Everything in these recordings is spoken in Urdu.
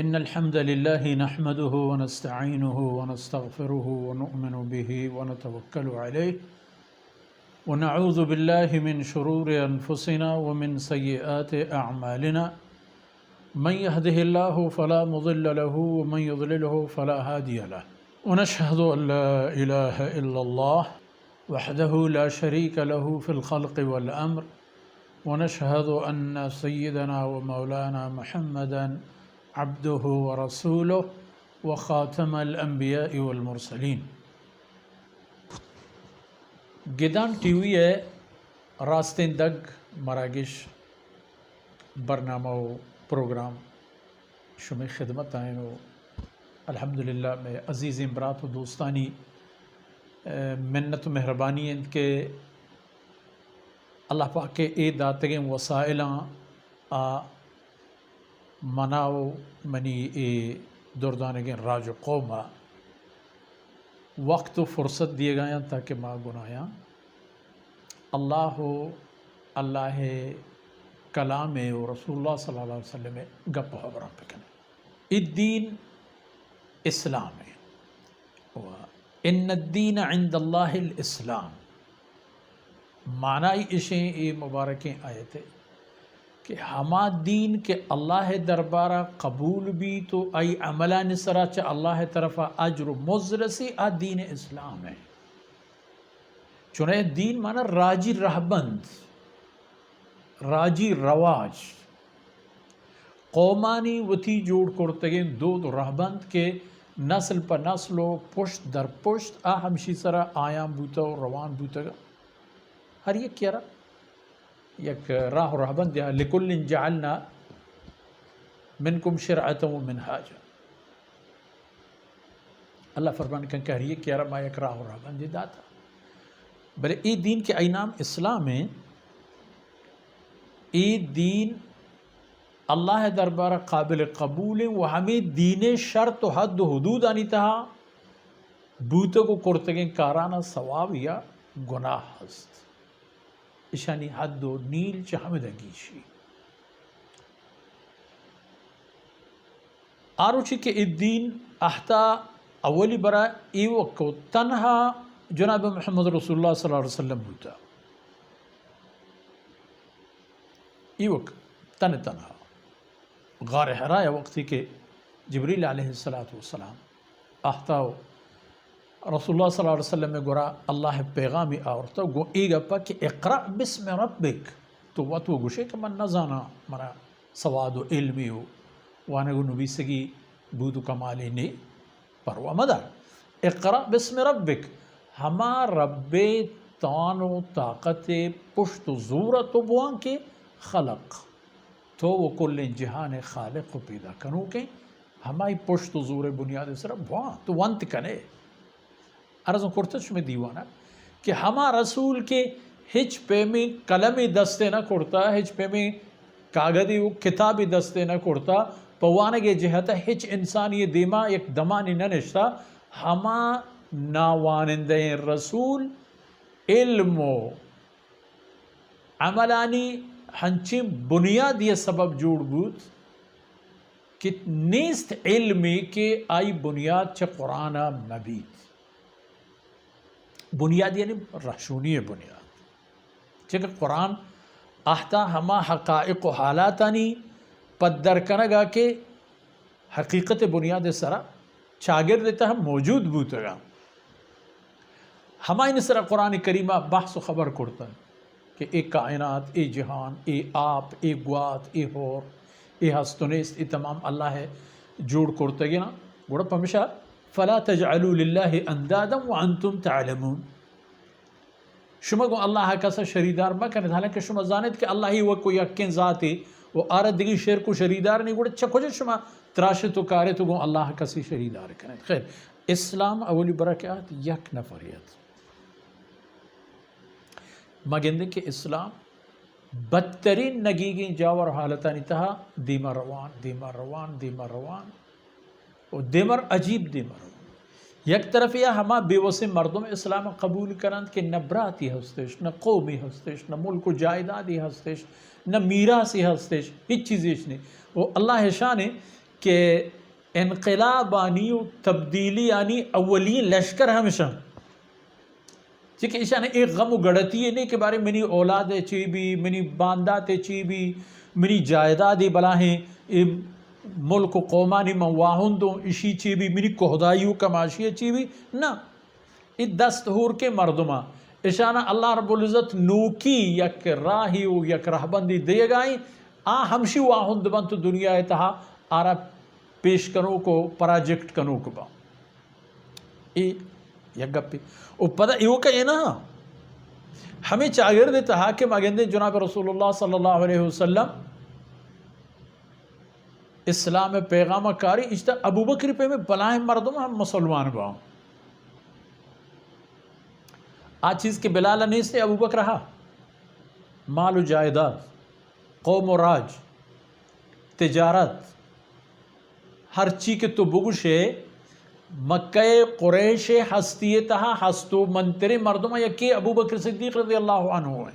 إن الحمد لله نحمده ونستعينه ونستغفره ونؤمن به ونتوكل عليه ونعوذ بالله من شرور أنفسنا ومن سيئات أعمالنا من يهده الله فلا مضل له ومن يضلله فلا هادي له ونشهد أن لا إله إلا الله وحده لا شريك له في الخلق والأمر ونشهد أن سيدنا ومولانا محمدًا عبده ورسوله وخاتم الأنبياء والمرسلين. گدان ٹیوی راستین دگ مراگش برنامہ و پروگرام شمی خدمت آئیں و الحمدللہ میں عزیز امبرات و دوستانی منت و مہربانی ان کے اللہ پاک کے اے داتگیں وسائلاں مناو منی اے دردانگیں راج و قوما وقت و فرصت دیے گئے تاکہ ماں گنایا اللہ کلام و رسول اللہ صلی اللہ علیہ وسلم گپ و خبروں پہ کریں. الدین اسلام ہے ان الدین عند اللہ الاسلام. معنی اشیں اے مبارکیں آئے تھے کہ ہما دین کے اللہ دربارہ قبول بھی تو آئی عملہ نسرا چا اللہ طرفہ اجر و مزرسی آ دین اسلام ہے. چنہ دین مانا راجی رہبند، راجی رواج قومانی وتی جوڑ کرتگیں دو رہبند کے نسل پر نسل و پشت در پشت ہمشی سرا آیاں بوتا و روان بوتا گا. ہر یک کیا رہا یک راہ و رہبند یا لکل جعلنا منکم شرعتا و منہاجا. اللہ فرمان کہہ رہی ہے کہ یارا ما یک راہ و رہبند داتا بلے ای دین کے اینام اسلام ہے. ای دین اللہ دربارہ قابل قبول ہے. وہ ہمیں دین شرط و حد و حدود آنی تہا بوتو کو کرتگیں کارانا ثواب یا گناہ ہست اشانی حد و نیل چہمدگیشی. آروچی کہ الدین احتا اولی برا ایو کو تنہا جناب محمد رسول اللہ صلی اللہ علیہ وسلم ہوتا ایو تنہا غار حرا یا وقتی کہ جبریل علیہ السلام احتاو رسول اللہ صلی اللہ علیہ وسلم میں گورا اللہ پیغامی آورتا گو ایگا پا کہ اقرأ بسم ربک تو واتو گوشے کہ من نزانا منا سواد و علمی ہو وانا گو نبی سگی بودو کمالی نے پروا مدار. اقرأ بسم ربک ہما رب تان و طاقت پشت و زورت و بوان کے خلق تو وہ کل جہان خالق کو پیدا کنو کے ہمائی پشت و زور بنیاد سر بوان تو وانت کنے عرضوں کرتش میں دیوانا کہ ہما رسول کے ہچ پہ میں قلمی دستے نہ کرتا ہچ پہ میں کاغذی و کتابی دستے نہ کرتا پوانے کے جہتا ہچ انسانی دیما ایک دمانی نہ نشتا. ہما ناوانندہ رسول علم و عملانی ہنچی بنیاد یہ سبب جوڑ بود کہ نیست علمی کے آئی بنیاد چا قرآن مبید. بنیاد یعنی رشونی بنیاد چکہ قرآن آہتا ہما حقائق و حالاتانی پدر کنگا کہ حقیقت بنیاد سرا چاگر دیتا ہم موجود بوتا گا. ہمائی نسرا قرآن کریمہ بحث و خبر کرتا ہے کہ اے کائنات، اے جہان، اے آپ، اے گوات، اے ہور، اے ہستونیست، اے تمام اللہ ہے جوڑ کرتا گیا نا گوڑا پمشا فلا تجعلوا للہ اندادا وانتم تعلمون. شما کو اللہ کا سا شریدار مکن حالانکہ شما زانت کہ اللہ ہی وہ کوئی یقین ذات ہے وہ آرد دیگی شیر کو شریدار نہیں گوڑا چکو جو شما تراشت و کارت گو اللہ کا سی شریدار کریں. خیر اسلام اولی برکات یک نفریت مگندے کہ اسلام بدترین نگیگیں جاور حالتانی تہا دیما روان دیما روان دیما روان و دیمر عجیب دیمر یک طرف یا ہما بے وسع مردم اسلام قبول کرند کہ نہ براتی ہستش نہ قومی ہستش نہ ملک و جائیدادی ہستش نہ میراثی ہستش ہیچ چیزیش نہیں. وہ اللہ شان ہے کہ انقلاب آنی و تبدیلی آنی اولین لشکر ہمیشہ چکہ ایشان ایک غم و گڑتی ہے نہیں کہ بارے منی اولاد چی بھی منی باندات چی بھی منی جائیداد بلاہیں ملک و قومانی من واہندوں اشی چی بھی منی کہدائیو کماشی چی بھی نا ای دستہور کے مردمہ اشانہ اللہ رب العزت نوکی یک راہی و یک رہبندی دے گائیں ہمشی واہند بنت دنیا اتہا آرہ پیش کنو کو پراجیکٹ کنو کو با یک گپی او پتہ ایو کہ نا ہمیں چاگر دیتا حاکم اگندے جناب رسول اللہ صلی اللہ علیہ وسلم اسلام پیغام کاری اجتا ابو بکر پہ میں بلائیں مردم ہم مسلمان باؤں آج چیز کے بلال انیس نے ابو بکر رہا مال و جائیداد قوم و راج تجارت ہر چیز کے تو بگوشے مکہ قریش ہستی تہا ہستو منترے مردمہ یکی ابو بکر صدیق رضی اللہ عنہ ہوئے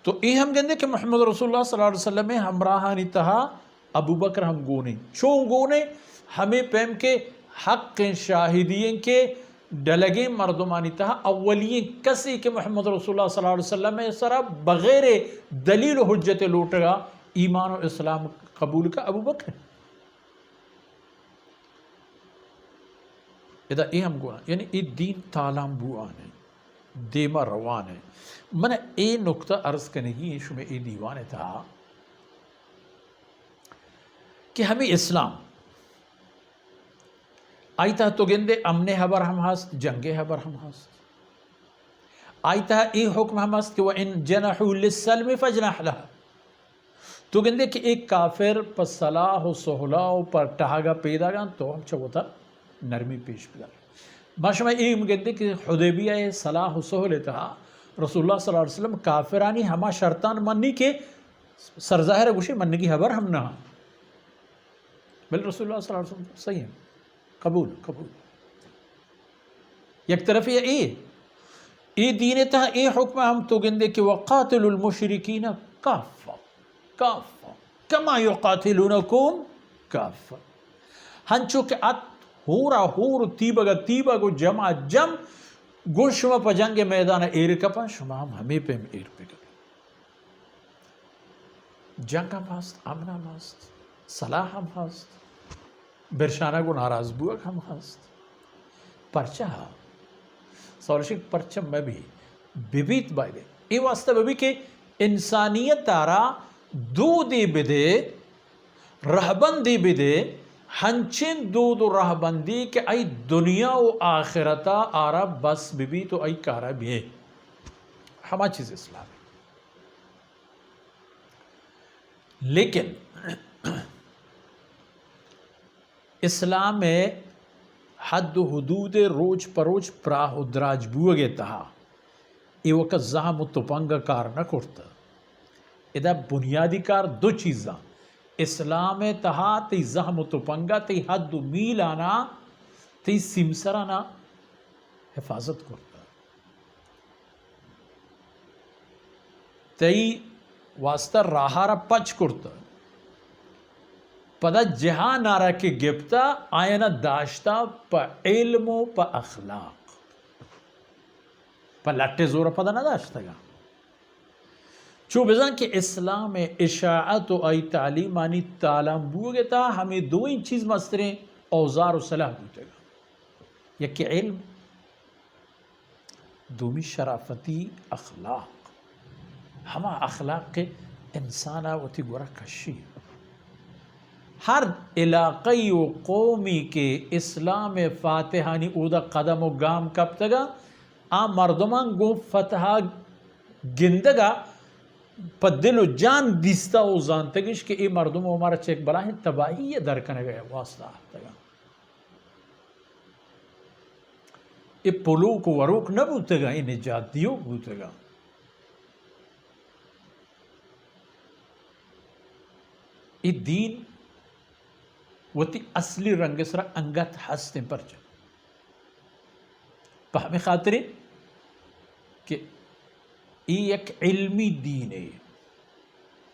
تو یہ ہم کہندے کہ محمد رسول اللہ صلی اللہ علیہ وسلم ہمراہانی تہا ابو بکر ہم گونے چون گونے ہمیں پیم کے حق شاہدین کے ڈلگے مردمانی تہا اولین کسی کہ محمد رسول اللہ صلی اللہ علیہ وسلم سرا بغیر دلیل و حجت لوٹگا ایمان و اسلام قبول کا ابو بکر ادا یہ ہم گونا یعنی یہ دین تالام بوان ہے دیما روان ہے من اے نکتہ عرض کرنے ہی شمیں اے دیوان تھا کہ ہمیں اسلام آئیتا تو گندے امن حبر ہم ہست جنگ حبر ہم ہست آئیتا ای حکم ہم ہست کہ وَإِن جَنَحُوا لِلسَّلْمِ فَجْنَحْ لَهَا تو گندے کہ ایک کافر پر صلاح و صحلاء پر ٹہاگا پیدا گا تو ہم چھوتا نرمی پیش پیدا باشمہ ایم گندے کہ حدیبیہ صلاح و صحل تھا رسول اللہ صلی اللہ علیہ وسلم کافرانی ہما شرطان منی کے سرظاہر گوشے منی کی حبر ہم نہ بل رسول اللہ صلی اللہ علیہ وسلم صحیح ہے قبول یک طرف یہ دین تھا یہ حکم ہم تو گندے کہ وقاتل المشرکین کافا کافا کما یقاتلونکم کافا ہنچو کہ ات ہورا ہور تیبا گو جمع جم گو شما پا جنگ میدان ایر کپا شما ہمیں پہ ایر پہ کپا جنگ ہم ہست امن ہم ہست صلاح ہم ہست برشانہ کو ناراض بوک ہم ہست پرچہ سوالشک پرچہ میں بھی بیبیت بائی دے یہ واسطہ بھی کہ انسانیت تارا دو دی بدے رہبندی بدے ہنچن دو رہبندی کہ ای دنیا و آخرتا آرا بس بھی تو ای کارا بھی ہے ہما چیز اسلام ہے لیکن اسلام میں حد و حدود روج پروج پراہ و دراج بوگے تہا ای وقت زہم و تپنگ کار نہ کرتا ادا بنیادی کار دو چیزاں اسلام تہا تی زہم و تپنگا تی حد و میل آنا تی سمسرانا حفاظت کرتا تی واسطہ راہارا پچ کرتا پدا جہاں نارا کے گپتا آئینہ داشتا پا علم و پا اخلاق پا لٹے زورا پدا نہ داشتا گا چو بزن کہ اسلام اشاعت و آئی تعلیم آنی تعلیم بوگے تا ہمیں دو ہی چیز مستریں اوزار و صلاح بوتے گا یکی علم دومی شرافتی اخلاق ہما اخلاق کے انسانا وتی گورا کشی ہر علاقی و قومی کے اسلام فاتحانی اودا قدم و گام کب تگا مردمان گو فتحہ گندگا پا دل و جان دیستا و زانتگش کہ ای مردم و ہمارا چیک بلاہیں تباہی یہ درکنے گئے واسطہ تگا ای پلوک و وروک نہ بوتے گا ای نجات دیو بوتے گا ای دین وتی اصلی رنگ سرا انگت ہستیں پر جا پا ہمیں خاطریں کہ یہ یک علمی دین ہے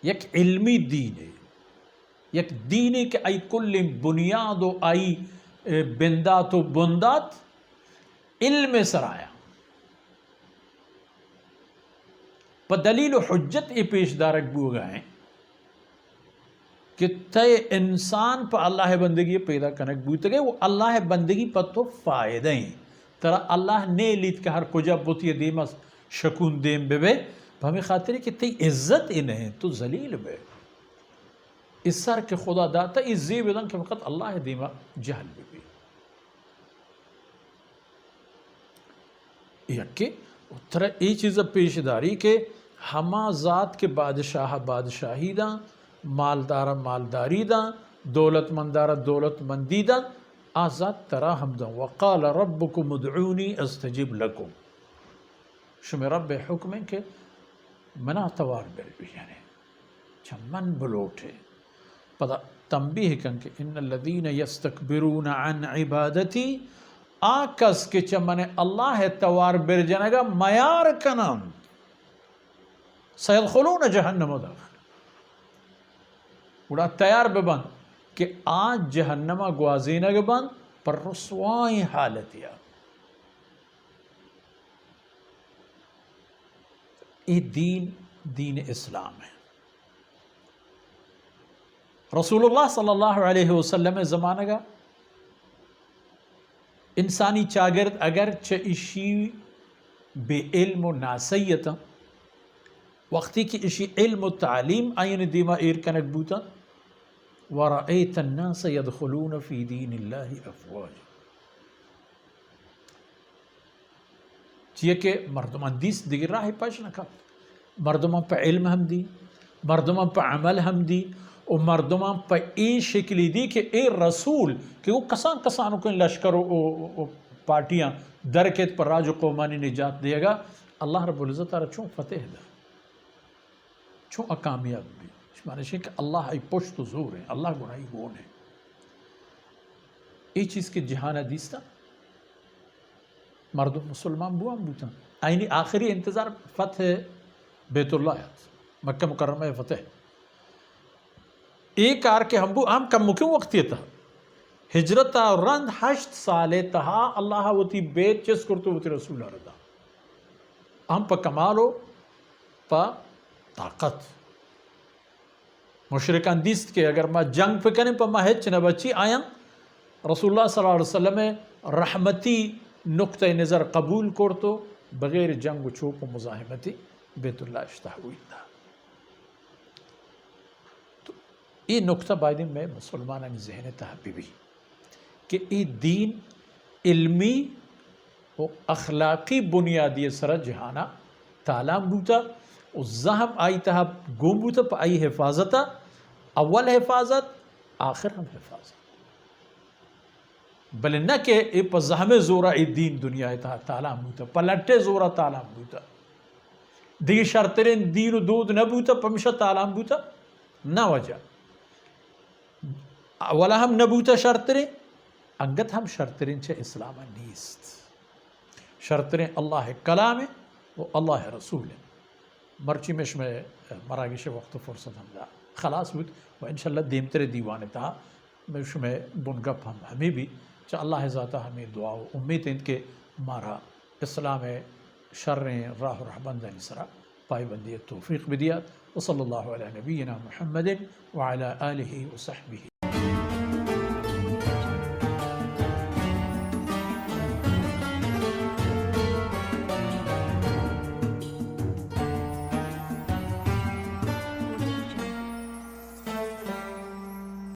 یک علمی دین ہے یک دینی کہ ای کل بنیاد و ای بندات و بندات علم سرایا پا دلیل و حجت ای پیش دارک بو گئے کہ تے انسان پا اللہ بندگی پیدا کنک بوتے گئے وہ اللہ بندگی پا تو فائدہ ہیں ترا اللہ نے لیت کہ ہر کجا بوتی دیما شکون دیم بے پا ہمیں خاطر ہے کہ تی عزت انہیں تو ذلیل بے اس سر کے خدا داتا اس زیب دن کہ فقط اللہ دیما جہل بے یکی ترا ای چیز پیش داری کہ ہما ذات کے بادشاہ بادشاہی دا مالدارا مالداری دا دولت مندارا دولت مندی دا آزاد ترا حمدا وقال ربکم ادعونی استجب لکم شمی رب حکم ہے کہ منا توار بل یعنی چمن بلوٹے پدا تنبیہ کن کہ ان الذین یستکبرون عن عبادتی آکس کے چمن اللہ توار بر جنگا میار کنم سیدخلون جہنم داخل اڑا تیار ببند کہ آج جہنمہ گوازینہ بند پر رسوائی حالت یا یہ دین اسلام ہے رسول اللہ صلی اللہ علیہ وسلم زمانہ کا انسانی چاگرد اگر اشی بے علم و ناسیتا وقتی کی اشی علم و تعلیم آئین دیما ایر کنک بوتا وَرَأَيْتَ النَّاسَ يَدْخُلُونَ فِي دِينِ اللَّهِ أَفْوَاجًا چیئے کہ مردمان دیس دیگر راہ پاش نکا مردمان پا علم ہم دی مردمان پا عمل ہم دی اور مردمان پا ای شکلی دی کہ اے رسول کہ وہ کسان کسانوں کو لشکر و پارٹیاں درکت پر راج و قومانی نجات دے گا اللہ رب العزت آرہ چون فتح دا چون اکامیاب بھی معنی کہ اللہ ای پشت و زور ہے اللہ گناہی گون ہے ای چیز کے جہان حدیث مردم مسلمان بوام بوتا آئینی آخری انتظار فتح بیت اللہ ہے مکہ مکرمہ فتح ایک آر کے ہم بو ہم کم مکیوں وقتی تھا ہجرت رند 8 سالے تہا اللہ وطی بیت چیز کرتو وطی رسول اللہ رضا ہم پا کمالو پا طاقت مشرکان دیست کہ اگر ما جنگ پہ کریں پا ما ہچ نبچی آیا رسول اللہ صلی اللہ علیہ وسلم رحمتی نقطہ نظر قبول کرتو بغیر جنگ و چوپ و مزاحمتی بیت اللہ اشتحوی دا تو یہ نقطہ بائدن میں مسلمانان ذہن تحبی بھی کہ یہ دین علمی و اخلاقی بنیادی سر جہانا تعلیم بوتا و زہم آئی تحب گوم بوتا پا آئی حفاظتا اول حفاظت آخر ہم حفاظت بلے نہ کہ ای پا زہم زورا ای دین دنیا تعلیم بوتا پا لٹے زورا تعلیم بوتا دیگه شرطرین دین و دود نبوتا پمیشا تعلیم بوتا نا وجہ اولا ہم نبوتا شرطرین انگت ہم شرطرین چھ اسلام نیست شرطرین اللہ کلام و اللہ رسول مرچی مش میں مراگش وقت فرصت ہم دا خلاص بود و انشاءاللہ دیمتر دیوانے تا مش میں بنگپ ہمیں بھی چاہ اللہ ذاتہ ہمیں دعا و امید ہیں کہ مارا اسلام شریں راہ و رحبندہ نسرا پائی بندی توفیق بدیات وصلی اللہ علیہ نبینا محمد وعلی آلہ وصحبہ